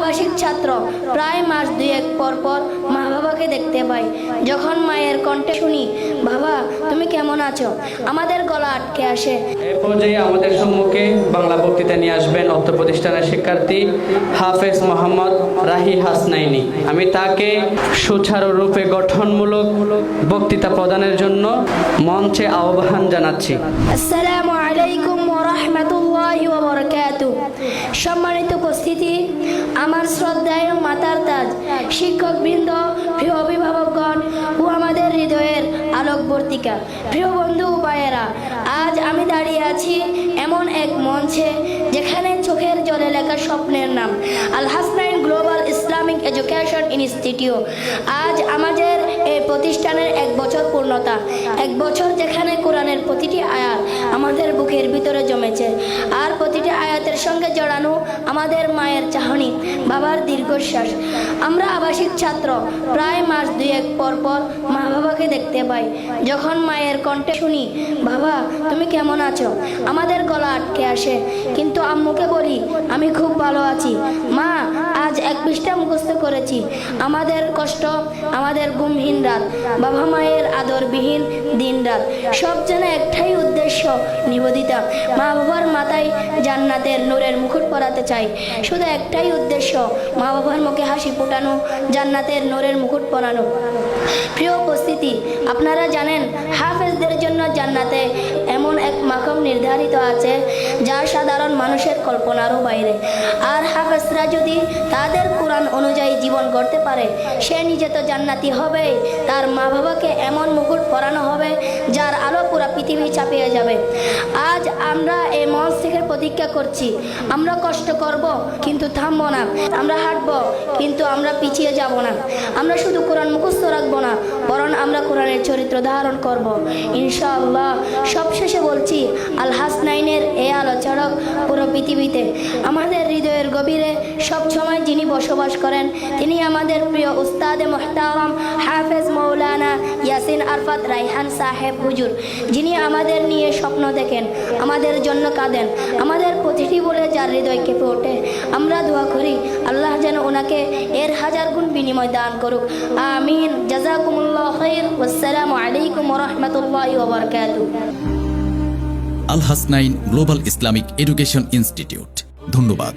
আবাসিক ছাত্র। প্রায় মাস দুয়েক পর পর মা বাবাকে দেখতে পাই। যখন মায়ের কণ্ঠে শুনি, বাবা তুমি কেমন আছো, আমাদের গলা আটকে আসে। এই পর্যায়ে আমাদের সম্মুখে বাংলা বক্তৃতা নিয়ে আসবেন অর্থ প্রতিষ্ঠানের শিক্ষার্থী হাফেজ মোহাম্মদ রাহি হাসনাইনি। আমি তাকে সুচারুরূপে গঠনমূলক বক্তৃতা প্রদানের জন্য মঞ্চে আহ্বান জানাচ্ছি। আসসালামু আলাইকুম ওয়া রাহমাতুল্লাহি ওয়া বারাকাতুহু। সম্মানিত উপস্থিতি, আমার শ্রদ্ধায় মাতার তাজ শিক্ষকবৃন্দ, প্রিয় অভিভাবকগণ ও আমাদের হৃদয়ের আলোকবর্তিকা, প্রিয় বন্ধু ও ভাইয়েরা, আজ আমি দাঁড়িয়ে আছি এমন এক মঞ্চে যেখানে চোখের জলে লেখা স্বপ্নের নাম Al Hasnain global Islamic education institute. আজ আমাদের এই প্রতিষ্ঠানের 1 বছর পূর্ণতা, 1 বছর যেখানে কোরআনের প্রতিটি আয়াত আমাদের বুকের ভিতরে জমেছে, আর প্রতিটি আয়াতের সঙ্গে জড়ানো আমাদের মায়ের চাহনি, বাবার দীর্ঘশ্বাস। আমরা আবাসিক ছাত্র। প্রায় মাস দুয়েক পর পর মা বাবাকে দেখতে পাই। যখন মায়ের কণ্ঠে শুনি, বাবা তুমি কেমন আছো, আমাদের গলা আটকে আসে। কিন্তু আম্মুকে বলি, আমি খুব ভালো আছি মা, আজ 1 পৃষ্ঠা মুখস্থ করেছি। আমাদের কষ্ট, আমাদের ঘুমহীন রাত, বাবা মায়ের আদরবিহীন দিন রাত, সব যেন একটাই উদ্দেশ্য, নিবেদিতা। মা বাবার মাথায় জান্নাতের নূরের মুকুট পরাতে চাই। শুধু একটাই উদ্দেশ্য, মা বাবার মুখে হাসি ফোটানো, জান্নাতের নূরের মুকুট পরানো। প্রিয় উপস্থিতি, আপনারা জানেন হাফেজদের জন্য জান্নাতে এমন এক মাকাম নির্ধারিত আছে যা সাধারণ মানুষের কল্পনারও বাইরে। আর হাফেজরা যদি তাদের কোরআন অনুযায়ী জীবন গড়তে পারে, সে নিজে তো জান্নাতি হবে, তার মা বাবাকে এমন মুকুট পরানো হবে যার আলো পুরো পৃথিবী চাপিয়ে যাবে। আজ আমরা এই মঞ্চ থেকে প্রতিজ্ঞা করছি, আমরা কষ্ট করব কিন্তু থামবো না, আমরা হাঁটবো কিন্তু আমরা পিছিয়ে যাব না। আমরা শুধু কোরআন মুখস্থ রাখবো না, বরং আমরা কোরআনের চরিত্র ধারণ করব ইনশাআল্লাহ। সবশেষে বলছি, আল হাসনাইনের এই আলো চড়ক পুরো পৃথিবীতে। আমাদের হৃদয়ের গভীরে সব সময় যিনি বসবাস করেন, তিনি আমাদের প্রিয় উস্তাদে মুহতারাম হাফেজ মৌলানা ইয়াসিন আরফাত রাইহান সাহেব হুজুর, যিনি আমাদের নিয়ে স্বপ্ন দেখেন, আমাদের জন্য কাঁদেন, আমাদের প্রতিটি বলে যার হৃদয় কেঁপে ওঠে। আমরা দোয়া করি আল্লাহ যেন ওনাকে এর 1000 গুণ বিনিময় দান করুক। আমিন। জাযাকুমুল্লাহ খাইর। ওয়াসসালামু আলাইকুম ওয়া রাহমাতুল্লাহি ওয়া বারাকাতুহু। Al Hasnain global Islamic education institute. ধন্যবাদ।